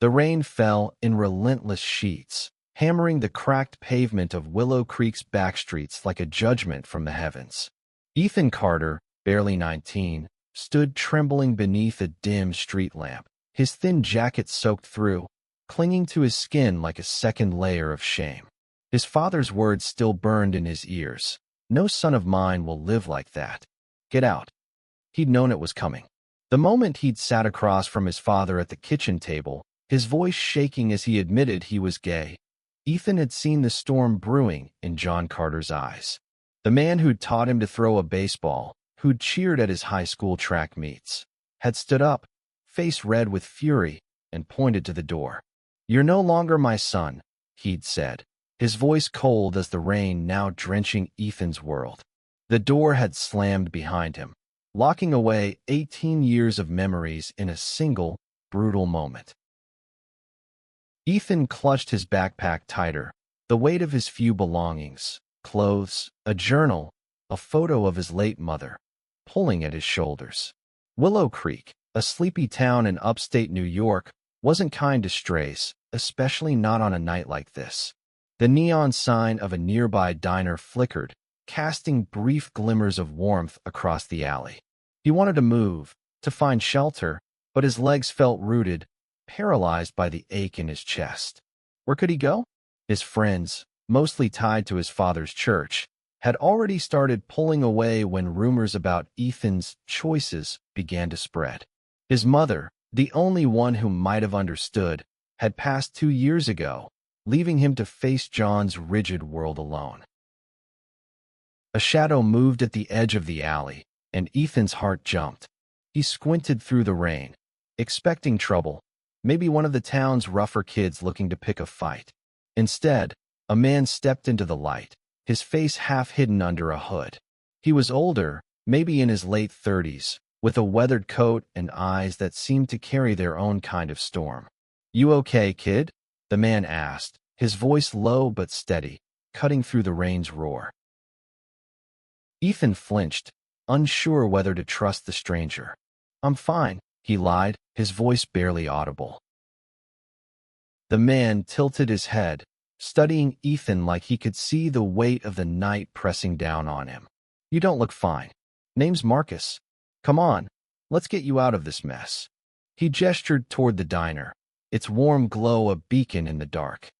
The rain fell in relentless sheets, hammering the cracked pavement of Willow Creek's backstreets like a judgment from the heavens. Ethan Carter, barely 19, stood trembling beneath a dim street lamp, his thin jacket soaked through, clinging to his skin like a second layer of shame. His father's words still burned in his ears. "No son of mine will live like that. Get out." He'd known it was coming. The moment he'd sat across from his father at the kitchen table, his voice shaking as he admitted he was gay, Ethan had seen the storm brewing in John Carter's eyes. The man who'd taught him to throw a baseball, who'd cheered at his high school track meets, had stood up, face red with fury, and pointed to the door. "You're no longer my son," he'd said, his voice cold as the rain now drenching Ethan's world. The door had slammed behind him, locking away 18 years of memories in a single, brutal moment. Ethan clutched his backpack tighter, the weight of his few belongings, clothes, a journal, a photo of his late mother, pulling at his shoulders. Willow Creek, a sleepy town in upstate New York, wasn't kind to strays, especially not on a night like this. The neon sign of a nearby diner flickered, casting brief glimmers of warmth across the alley. He wanted to move, to find shelter, but his legs felt rooted, paralyzed by the ache in his chest. Where could he go? His friends, mostly tied to his father's church, had already started pulling away when rumors about Ethan's choices began to spread. His mother, the only one who might have understood, had passed 2 years ago, leaving him to face John's rigid world alone. A shadow moved at the edge of the alley, and Ethan's heart jumped. He squinted through the rain, expecting trouble, maybe one of the town's rougher kids looking to pick a fight. Instead, a man stepped into the light, his face half hidden under a hood. He was older, maybe in his late 30s, with a weathered coat and eyes that seemed to carry their own kind of storm. "You okay, kid?" the man asked, his voice low but steady, cutting through the rain's roar. Ethan flinched, unsure whether to trust the stranger. "I'm fine," he lied, his voice barely audible. The man tilted his head, studying Ethan like he could see the weight of the night pressing down on him. "You don't look fine. Name's Marcus. Come on, let's get you out of this mess." He gestured toward the diner, its warm glow a beacon in the dark.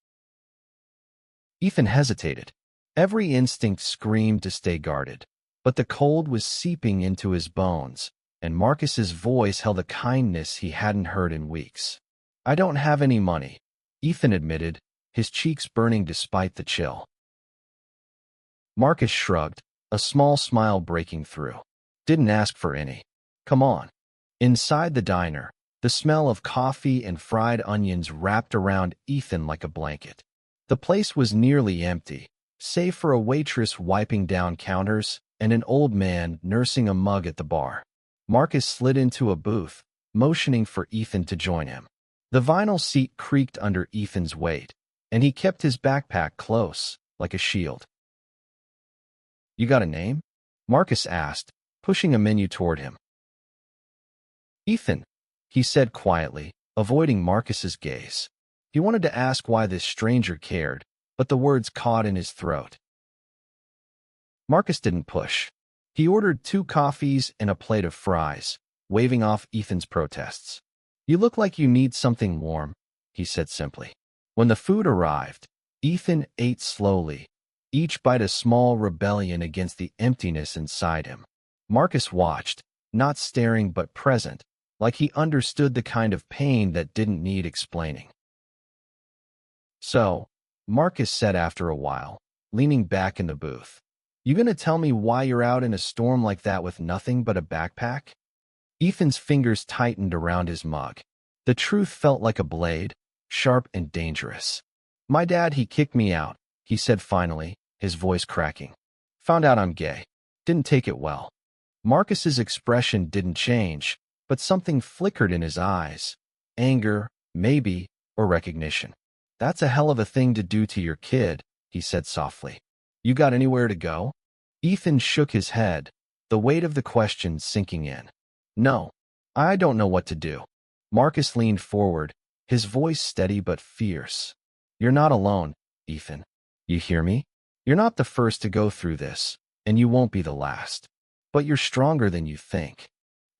Ethan hesitated. Every instinct screamed to stay guarded, but the cold was seeping into his bones, and Marcus's voice held a kindness he hadn't heard in weeks. "I don't have any money," Ethan admitted, his cheeks burning despite the chill. Marcus shrugged, a small smile breaking through. "Didn't ask for any. Come on." Inside the diner, the smell of coffee and fried onions wrapped around Ethan like a blanket. The place was nearly empty, save for a waitress wiping down counters and an old man nursing a mug at the bar. Marcus slid into a booth, motioning for Ethan to join him. The vinyl seat creaked under Ethan's weight, and he kept his backpack close, like a shield. "You got a name?" Marcus asked, pushing a menu toward him. "Ethan," he said quietly, avoiding Marcus's gaze. He wanted to ask why this stranger cared, but the words caught in his throat. Marcus didn't push. He ordered 2 coffees and a plate of fries, waving off Ethan's protests. "You look like you need something warm," he said simply. When the food arrived, Ethan ate slowly, each bite a small rebellion against the emptiness inside him. Marcus watched, not staring but present, like he understood the kind of pain that didn't need explaining. "So," Marcus said after a while, leaning back in the booth, "you gonna tell me why you're out in a storm like that with nothing but a backpack?" Ethan's fingers tightened around his mug. The truth felt like a blade, sharp and dangerous. "My dad, he kicked me out," he said finally, his voice cracking. "Found out I'm gay. Didn't take it well." Marcus's expression didn't change, but something flickered in his eyes. Anger, maybe, or recognition. "That's a hell of a thing to do to your kid," he said softly. "You got anywhere to go?" Ethan shook his head, the weight of the question sinking in. "No, I don't know what to do." Marcus leaned forward, his voice steady but fierce. "You're not alone, Ethan. You hear me? You're not the first to go through this, and you won't be the last. But you're stronger than you think."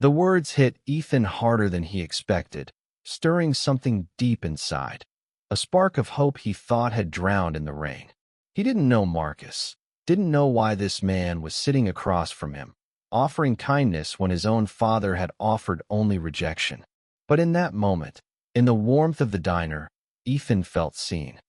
The words hit Ethan harder than he expected, stirring something deep inside, a spark of hope he thought had drowned in the rain. He didn't know Marcus, didn't know why this man was sitting across from him, offering kindness when his own father had offered only rejection. But in that moment, in the warmth of the diner, Ethan felt seen.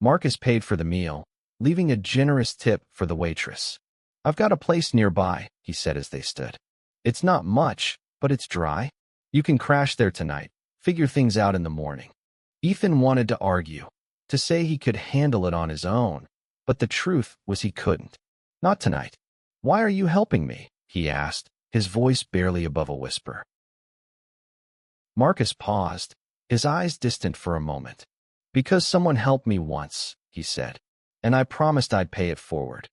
Marcus paid for the meal, leaving a generous tip for the waitress. "I've got a place nearby," he said as they stood. "It's not much, but it's dry. You can crash there tonight, figure things out in the morning." Ethan wanted to argue, to say he could handle it on his own, but the truth was he couldn't. "Not tonight." "Why are you helping me?" he asked, his voice barely above a whisper. Marcus paused, his eyes distant for a moment. "Because someone helped me once," he said, "and I promised I'd pay it forward."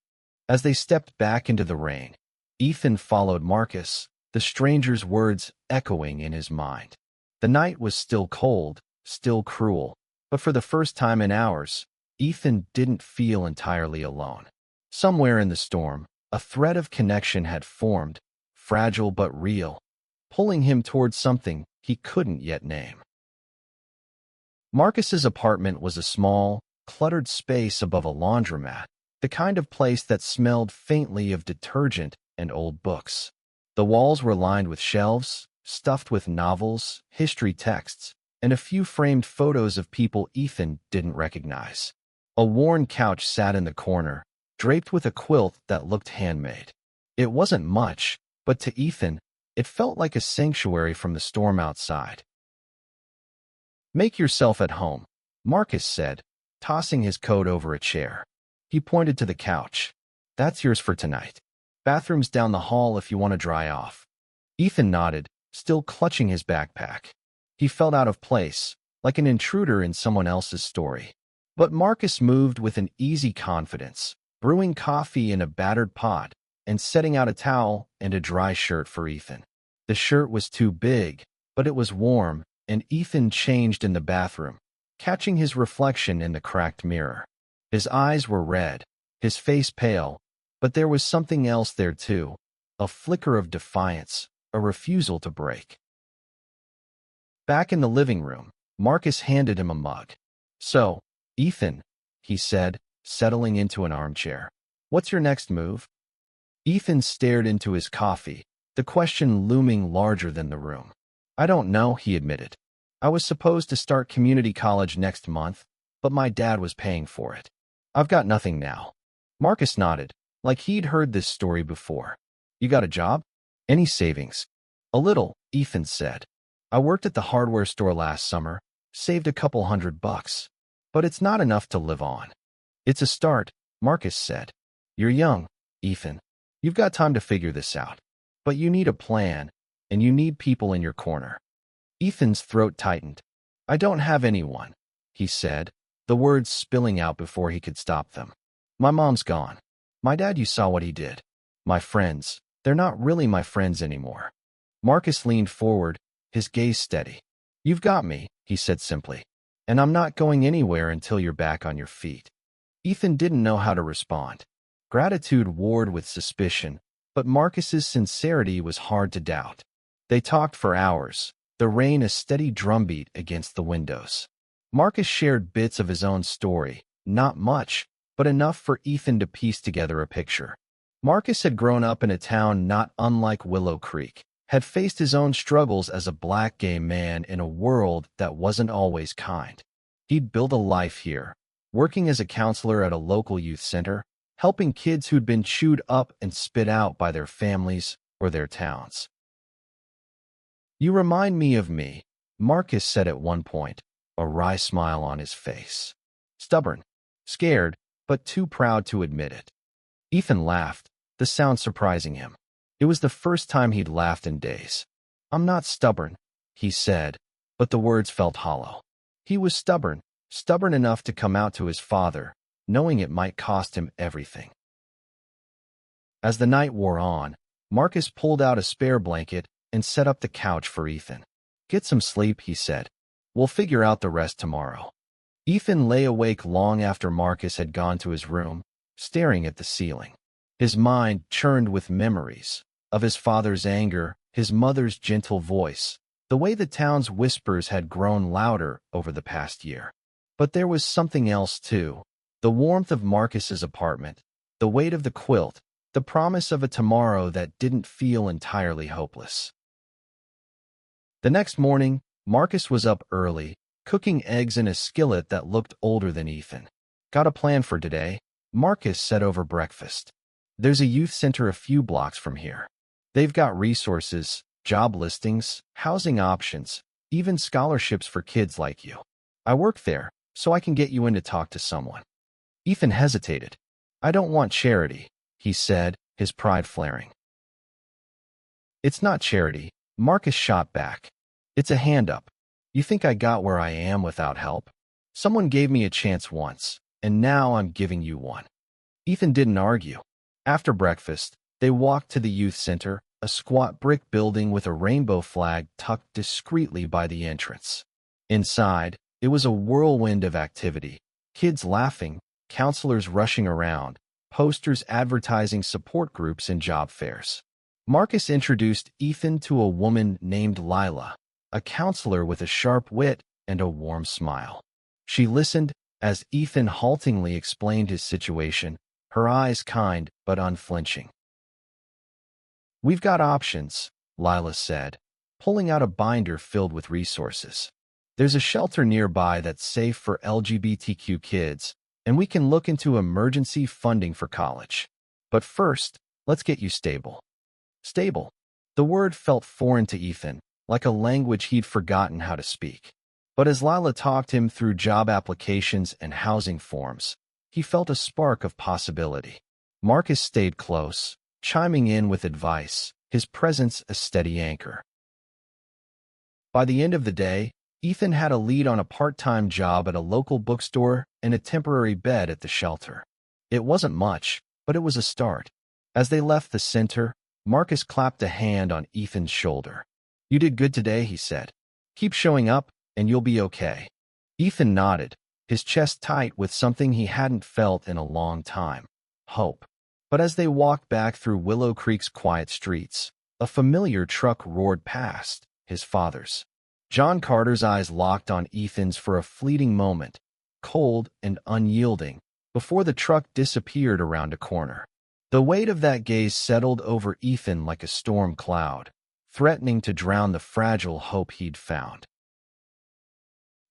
As they stepped back into the rain, Ethan followed Marcus, the stranger's words echoing in his mind. The night was still cold, still cruel, but for the first time in hours, Ethan didn't feel entirely alone. Somewhere in the storm, a thread of connection had formed, fragile but real, pulling him towards something he couldn't yet name. Marcus's apartment was a small, cluttered space above a laundromat, the kind of place that smelled faintly of detergent and old books. The walls were lined with shelves, stuffed with novels, history texts, and a few framed photos of people Ethan didn't recognize. A worn couch sat in the corner, draped with a quilt that looked handmade. It wasn't much, but to Ethan, it felt like a sanctuary from the storm outside. "Make yourself at home," Marcus said, tossing his coat over a chair. He pointed to the couch. "That's yours for tonight. Bathroom's down the hall if you want to dry off." Ethan nodded, still clutching his backpack. He felt out of place, like an intruder in someone else's story. But Marcus moved with an easy confidence, brewing coffee in a battered pot and setting out a towel and a dry shirt for Ethan. The shirt was too big, but it was warm, and Ethan changed in the bathroom, catching his reflection in the cracked mirror. His eyes were red, his face pale, but there was something else there too, a flicker of defiance, a refusal to break. Back in the living room, Marcus handed him a mug. "So, Ethan," he said, settling into an armchair, "what's your next move?" Ethan stared into his coffee, the question looming larger than the room. "I don't know," he admitted. "I was supposed to start community college next month, but my dad was paying for it. I've got nothing now." Marcus nodded, like he'd heard this story before. "You got a job? Any savings?" "A little," Ethan said. "I worked at the hardware store last summer, saved a couple $100, but it's not enough to live on." "It's a start," Marcus said. "You're young, Ethan. You've got time to figure this out. But you need a plan, and you need people in your corner." Ethan's throat tightened. "I don't have anyone," he said, the words spilling out before he could stop them. "My mom's gone. My dad, you saw what he did. My friends, they're not really my friends anymore." Marcus leaned forward, his gaze steady. "You've got me," he said simply, "and I'm not going anywhere until you're back on your feet." Ethan didn't know how to respond. Gratitude warred with suspicion, but Marcus's sincerity was hard to doubt. They talked for hours, the rain a steady drumbeat against the windows. Marcus shared bits of his own story, not much, but enough for Ethan to piece together a picture. Marcus had grown up in a town not unlike Willow Creek, had faced his own struggles as a black gay man in a world that wasn't always kind. He'd built a life here, working as a counselor at a local youth center, helping kids who'd been chewed up and spit out by their families or their towns. "You remind me of me," Marcus said at one point, a wry smile on his face. "Stubborn, scared, but too proud to admit it." Ethan laughed, the sound surprising him. It was the first time he'd laughed in days. "I'm not stubborn," he said, but the words felt hollow. He was stubborn, stubborn enough to come out to his father, knowing it might cost him everything. As the night wore on, Marcus pulled out a spare blanket and set up the couch for Ethan. "Get some sleep," he said, We'll figure out the rest tomorrow. Ethan lay awake long after Marcus had gone to his room, staring at the ceiling. His mind churned with memories of his father's anger, his mother's gentle voice, the way the town's whispers had grown louder over the past year. But there was something else too. The warmth of Marcus's apartment, the weight of the quilt, the promise of a tomorrow that didn't feel entirely hopeless. The next morning, Marcus was up early, cooking eggs in a skillet that looked older than Ethan. Got a plan for today? Marcus said over breakfast. There's a youth center a few blocks from here. They've got resources, job listings, housing options, even scholarships for kids like you. I work there, so I can get you in to talk to someone. Ethan hesitated. I don't want charity, he said, his pride flaring. It's not charity, Marcus shot back. It's a hand up. You think I got where I am without help? Someone gave me a chance once, and now I'm giving you one. Ethan didn't argue. After breakfast, they walked to the youth center, a squat brick building with a rainbow flag tucked discreetly by the entrance. Inside, it was a whirlwind of activity. Kids laughing, counselors rushing around, posters advertising support groups and job fairs. Marcus introduced Ethan to a woman named Lila, a counselor with a sharp wit and a warm smile. She listened as Ethan haltingly explained his situation, her eyes kind but unflinching. We've got options, Lila said, pulling out a binder filled with resources. There's a shelter nearby that's safe for LGBTQ kids, and we can look into emergency funding for college. But first, let's get you stable. Stable. The word felt foreign to Ethan, like a language he'd forgotten how to speak. But as Lila talked him through job applications and housing forms, he felt a spark of possibility. Marcus stayed close, chiming in with advice, his presence a steady anchor. By the end of the day, Ethan had a lead on a part-time job at a local bookstore and a temporary bed at the shelter. It wasn't much, but it was a start. As they left the center, Marcus clapped a hand on Ethan's shoulder. You did good today, he said. Keep showing up, and you'll be okay. Ethan nodded, his chest tight with something he hadn't felt in a long time. Hope. But as they walked back through Willow Creek's quiet streets, a familiar truck roared past, his father's. John Carter's eyes locked on Ethan's for a fleeting moment, cold and unyielding, before the truck disappeared around a corner. The weight of that gaze settled over Ethan like a storm cloud, threatening to drown the fragile hope he'd found.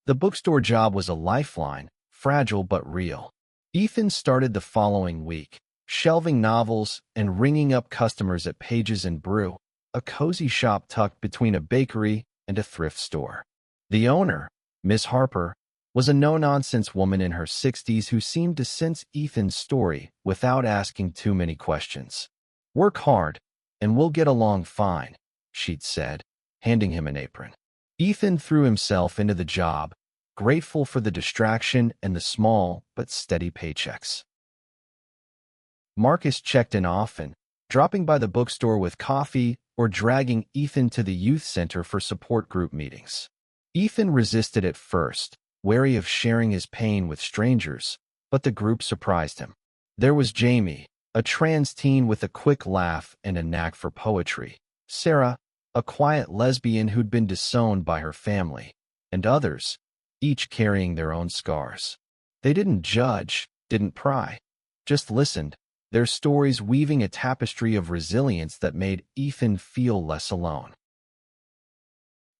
The bookstore job was a lifeline, fragile but real. Ethan started the following week, shelving novels and ringing up customers at Pages and Brew, a cozy shop tucked between a bakery and a thrift store. The owner, Miss Harper, was a no-nonsense woman in her 60s who seemed to sense Ethan's story without asking too many questions. Work hard, and we'll get along fine, she'd said, handing him an apron. Ethan threw himself into the job, grateful for the distraction and the small but steady paychecks. Marcus checked in often, dropping by the bookstore with coffee or dragging Ethan to the youth center for support group meetings. Ethan resisted at first, wary of sharing his pain with strangers, but the group surprised him. There was Jamie, a trans teen with a quick laugh and a knack for poetry, Sarah, a quiet lesbian who'd been disowned by her family, and others, each carrying their own scars. They didn't judge, didn't pry, just listened, their stories weaving a tapestry of resilience that made Ethan feel less alone.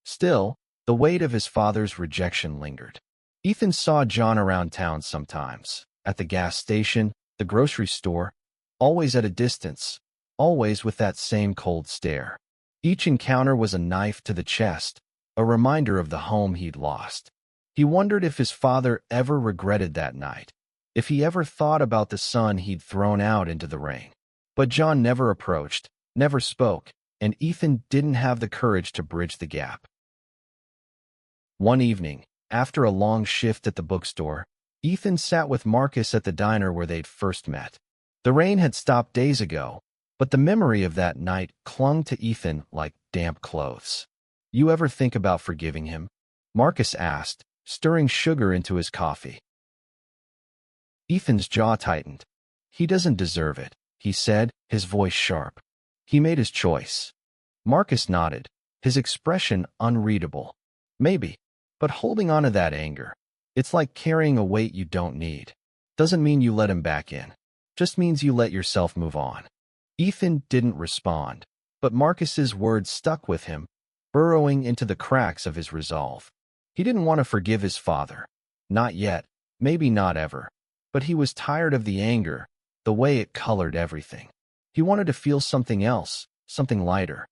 Still, the weight of his father's rejection lingered. Ethan saw John around town sometimes, at the gas station, the grocery store, always at a distance, always with that same cold stare. Each encounter was a knife to the chest, a reminder of the home he'd lost. He wondered if his father ever regretted that night, if he ever thought about the son he'd thrown out into the rain. But John never approached, never spoke, and Ethan didn't have the courage to bridge the gap. One evening, after a long shift at the bookstore, Ethan sat with Marcus at the diner where they'd first met. The rain had stopped days ago, but the memory of that night clung to Ethan like damp clothes. You ever think about forgiving him? Marcus asked, stirring sugar into his coffee. Ethan's jaw tightened. He doesn't deserve it, he said, his voice sharp. He made his choice. Marcus nodded, his expression unreadable. Maybe, but holding on to that anger. It's like carrying a weight you don't need. Doesn't mean you let him back in. Just means you let yourself move on. Ethan didn't respond, but Marcus's words stuck with him, burrowing into the cracks of his resolve. He didn't want to forgive his father. Not yet, maybe not ever. But he was tired of the anger, the way it colored everything. He wanted to feel something else, something lighter.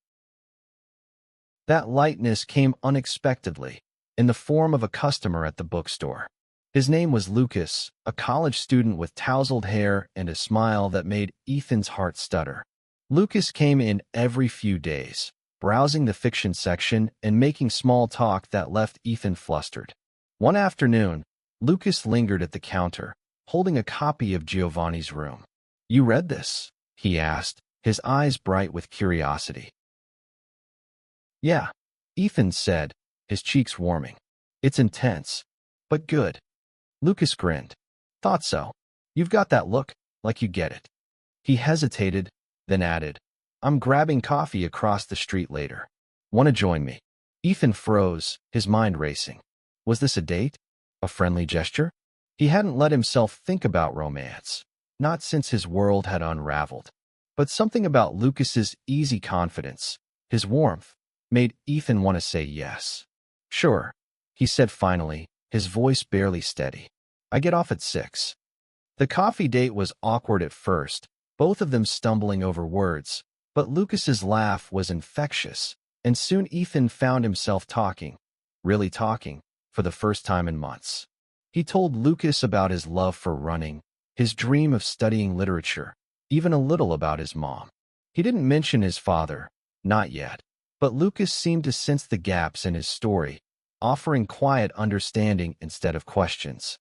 That lightness came unexpectedly, in the form of a customer at the bookstore. His name was Lucas, a college student with tousled hair and a smile that made Ethan's heart stutter. Lucas came in every few days, browsing the fiction section and making small talk that left Ethan flustered. One afternoon, Lucas lingered at the counter, holding a copy of Giovanni's Room. "You read this?" he asked, his eyes bright with curiosity. "Yeah," Ethan said, his cheeks warming. "It's intense, but good." Lucas grinned. "Thought so. You've got that look, like you get it." He hesitated, then added, "I'm grabbing coffee across the street later. Want to join me?" Ethan froze, his mind racing. Was this a date? A friendly gesture? He hadn't let himself think about romance, not since his world had unraveled. But something about Lucas's easy confidence, his warmth, made Ethan want to say yes. "Sure," he said finally, his voice barely steady. "I get off at 6. The coffee date was awkward at first, both of them stumbling over words, but Lucas's laugh was infectious, and soon Ethan found himself talking, really talking, for the first time in months. He told Lucas about his love for running, his dream of studying literature, even a little about his mom. He didn't mention his father, not yet, but Lucas seemed to sense the gaps in his story, offering quiet understanding instead of questions.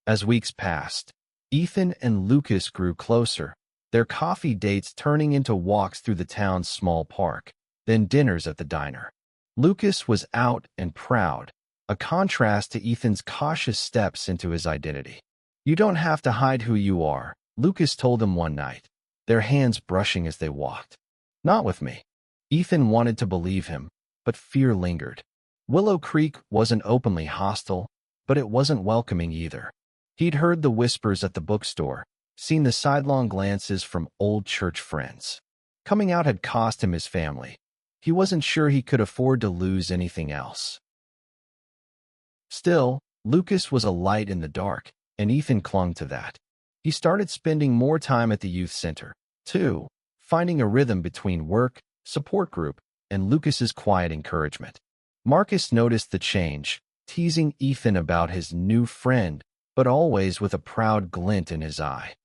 As weeks passed, Ethan and Lucas grew closer, their coffee dates turning into walks through the town's small park, then dinners at the diner. Lucas was out and proud, a contrast to Ethan's cautious steps into his identity. "You don't have to hide who you are," Lucas told him one night, their hands brushing as they walked. "Not with me." Ethan wanted to believe him, but fear lingered. Willow Creek wasn't openly hostile, but it wasn't welcoming either. He'd heard the whispers at the bookstore, seen the sidelong glances from old church friends. Coming out had cost him his family. He wasn't sure he could afford to lose anything else. Still, Lucas was a light in the dark, and Ethan clung to that. He started spending more time at the youth center, too, finding a rhythm between work, support group, and Lucas's quiet encouragement. Marcus noticed the change, teasing Ethan about his new friend, but always with a proud glint in his eye.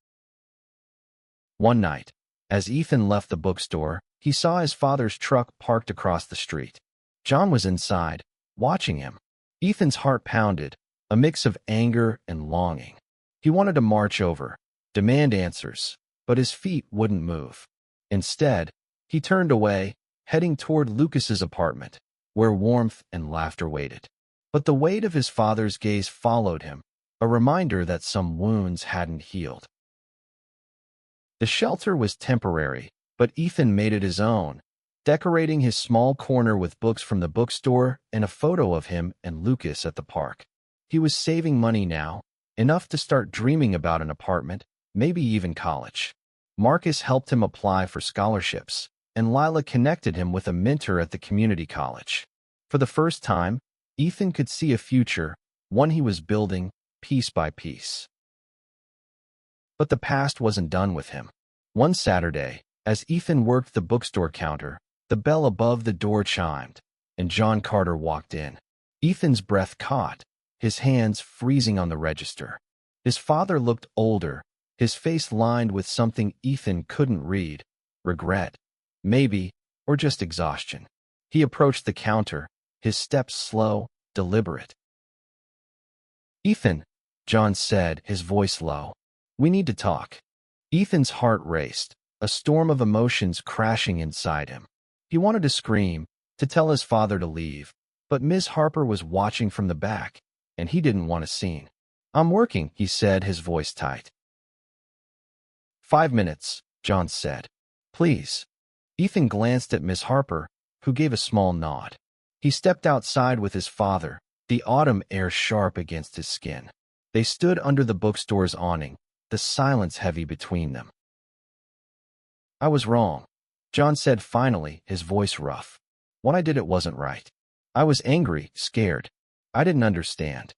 One night, as Ethan left the bookstore, he saw his father's truck parked across the street. John was inside, watching him. Ethan's heart pounded, a mix of anger and longing. He wanted to march over, demand answers, but his feet wouldn't move. Instead, he turned away, heading toward Lucas's apartment, where warmth and laughter waited. But the weight of his father's gaze followed him, a reminder that some wounds hadn't healed. The shelter was temporary, but Ethan made it his own, decorating his small corner with books from the bookstore and a photo of him and Lucas at the park. He was saving money now, enough to start dreaming about an apartment, maybe even college. Marcus helped him apply for scholarships, and Lila connected him with a mentor at the community college. For the first time, Ethan could see a future, one he was building, piece by piece. But the past wasn't done with him. One Saturday, as Ethan worked the bookstore counter, the bell above the door chimed, and John Carter walked in. Ethan's breath caught, his hands freezing on the register. His father looked older, his face lined with something Ethan couldn't read, regret, maybe, or just exhaustion. He approached the counter, his steps slow, deliberate. "Ethan," John said, his voice low. "We need to talk." Ethan's heart raced, a storm of emotions crashing inside him. He wanted to scream, to tell his father to leave, But Ms. Harper was watching from the back, and he didn't want a scene. "I'm working," he said, his voice tight. "5 minutes," John said. "Please." Ethan glanced at Miss Harper, who gave a small nod. He stepped outside with his father, the autumn air sharp against his skin. They stood under the bookstore's awning, the silence heavy between them. "I was wrong," John said finally, his voice rough. "What I did, it wasn't right. I was angry, scared. I didn't understand."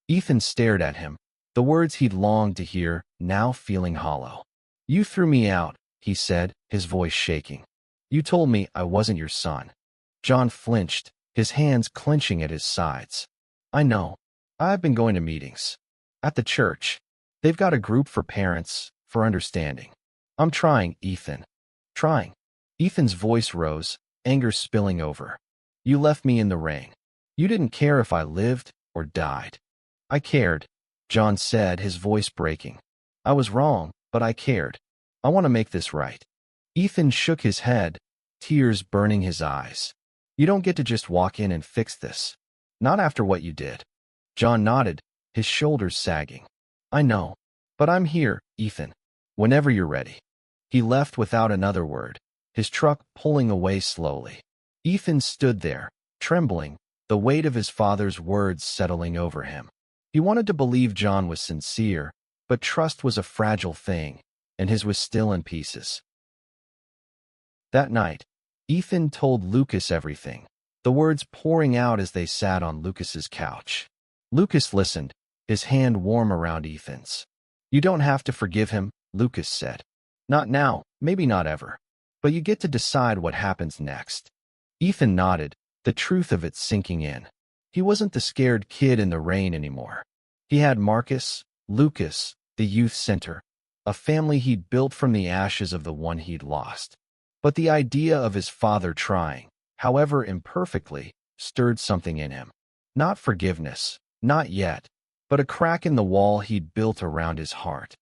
Ethan stared at him, the words he'd longed to hear now feeling hollow. "You threw me out," he said, his voice shaking. "You told me I wasn't your son." John flinched, his hands clenching at his sides. "I know. I've been going to meetings. At the church. They've got a group for parents, for understanding. I'm trying, Ethan. Trying." Ethan's voice rose, anger spilling over. "You left me in the rain. You didn't care if I lived or died." "I cared," John said, his voice breaking. "I was wrong, but I cared. I want to make this right." Ethan shook his head, tears burning his eyes. "You don't get to just walk in and fix this. Not after what you did." John nodded, his shoulders sagging. "I know. But I'm here, Ethan. Whenever you're ready." He left without another word, his truck pulling away slowly. Ethan stood there, trembling, the weight of his father's words settling over him. He wanted to believe John was sincere, but trust was a fragile thing, and his was still in pieces. That night, Ethan told Lucas everything, the words pouring out as they sat on Lucas's couch. Lucas listened, his hand warm around Ethan's. "You don't have to forgive him," Lucas said. "Not now, maybe not ever. But you get to decide what happens next." Ethan nodded, the truth of it sinking in. He wasn't the scared kid in the rain anymore. He had Marcus, Lucas, the youth center, a family he'd built from the ashes of the one he'd lost. But the idea of his father trying, however imperfectly, stirred something in him. Not forgiveness, not yet, but a crack in the wall he'd built around his heart.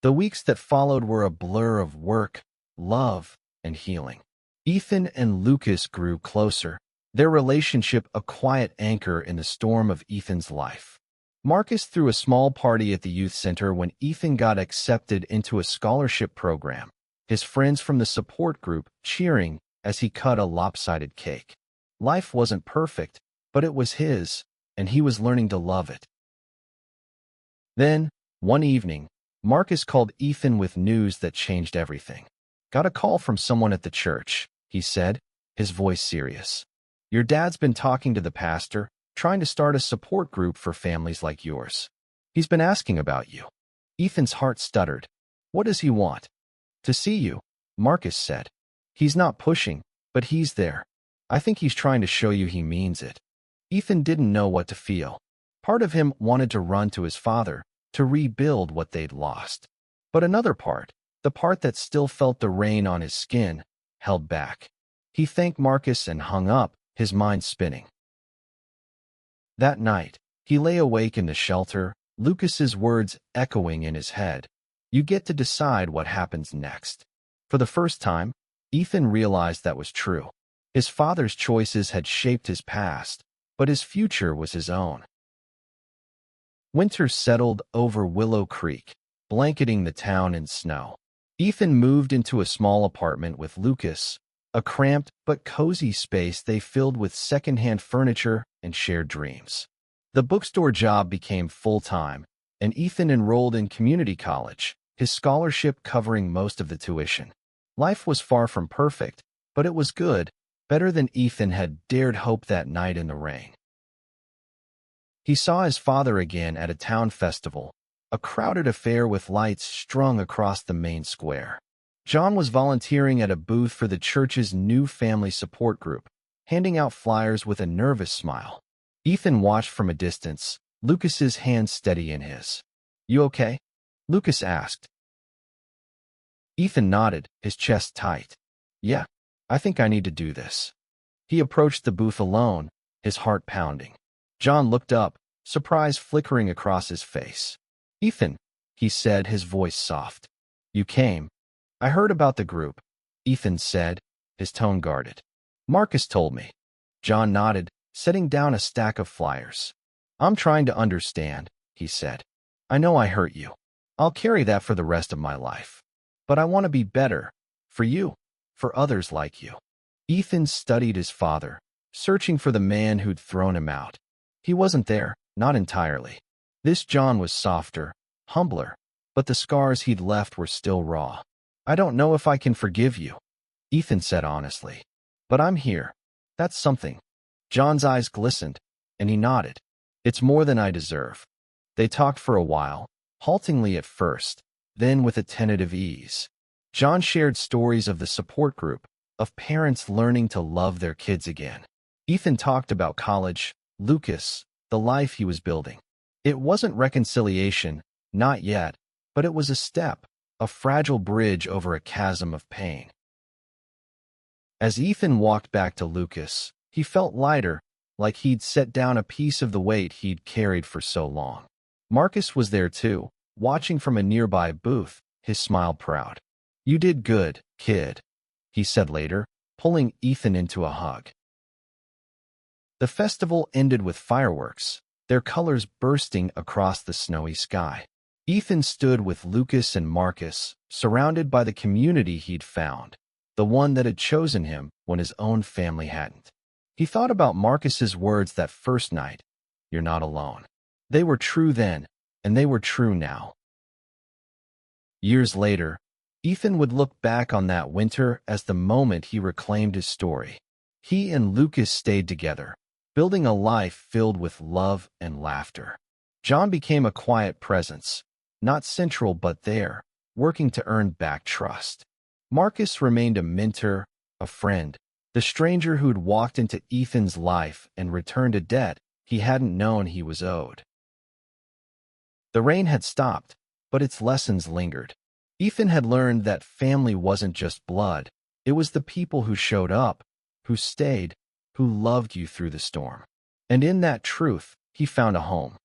The weeks that followed were a blur of work, love, and healing. Ethan and Lucas grew closer, their relationship a quiet anchor in the storm of Ethan's life. Marcus threw a small party at the youth center when Ethan got accepted into a scholarship program, his friends from the support group cheering as he cut a lopsided cake. Life wasn't perfect, but it was his, and he was learning to love it. Then, one evening, Marcus called Ethan with news that changed everything. "Got a call from someone at the church," he said, his voice serious. "Your dad's been talking to the pastor, trying to start a support group for families like yours. He's been asking about you." Ethan's heart stuttered. "What does he want?" "To see you," Marcus said. "He's not pushing, but he's there. I think he's trying to show you he means it." Ethan didn't know what to feel. Part of him wanted to run to his father, to rebuild what they'd lost. But another part, the part that still felt the rain on his skin, held back. He thanked Marcus and hung up, his mind spinning. That night, he lay awake in the shelter, Lucas's words echoing in his head. "You get to decide what happens next." For the first time, Ethan realized that was true. His father's choices had shaped his past, but his future was his own. Winter settled over Willow Creek, blanketing the town in snow. Ethan moved into a small apartment with Lucas, a cramped but cozy space they filled with secondhand furniture and shared dreams. The bookstore job became full-time, and Ethan enrolled in community college, his scholarship covering most of the tuition. Life was far from perfect, but it was good, better than Ethan had dared hope that night in the rain. He saw his father again at a town festival, a crowded affair with lights strung across the main square. John was volunteering at a booth for the church's new family support group, handing out flyers with a nervous smile. Ethan watched from a distance, Lucas's hand steady in his. "You okay?" Lucas asked. Ethan nodded, his chest tight. "Yeah, I think I need to do this." He approached the booth alone, his heart pounding. John looked up, surprise flickering across his face. "Ethan," he said, his voice soft. "You came." "I heard about the group," Ethan said, his tone guarded. "Marcus told me." John nodded, setting down a stack of flyers. I'm trying to understand, he said. I know I hurt you. I'll carry that for the rest of my life. But I want to be better. For you. For others like you. Ethan studied his father, searching for the man who'd thrown him out. He wasn't there, not entirely. This John was softer, humbler, but the scars he'd left were still raw. I don't know if I can forgive you, Ethan said honestly. But I'm here. That's something. John's eyes glistened, and he nodded. It's more than I deserve. They talked for a while, haltingly at first, then with a tentative ease. John shared stories of the support group, of parents learning to love their kids again. Ethan talked about college, Lucas, the life he was building. It wasn't reconciliation, not yet, but it was a step, a fragile bridge over a chasm of pain. As Ethan walked back to Lucas, he felt lighter, like he'd set down a piece of the weight he'd carried for so long. Marcus was there too, watching from a nearby booth, his smile proud. You did good, kid, he said later, pulling Ethan into a hug. The festival ended with fireworks, their colors bursting across the snowy sky. Ethan stood with Lucas and Marcus, surrounded by the community he'd found, the one that had chosen him when his own family hadn't. He thought about Marcus's words that first night, "You're not alone." They were true then, and they were true now. Years later, Ethan would look back on that winter as the moment he reclaimed his story. He and Lucas stayed together, building a life filled with love and laughter. John became a quiet presence, not central but there, working to earn back trust. Marcus remained a mentor, a friend, the stranger who'd walked into Ethan's life and returned a debt he hadn't known he was owed. The rain had stopped, but its lessons lingered. Ethan had learned that family wasn't just blood, it was the people who showed up, who stayed, who loved you through the storm. And in that truth, he found a home.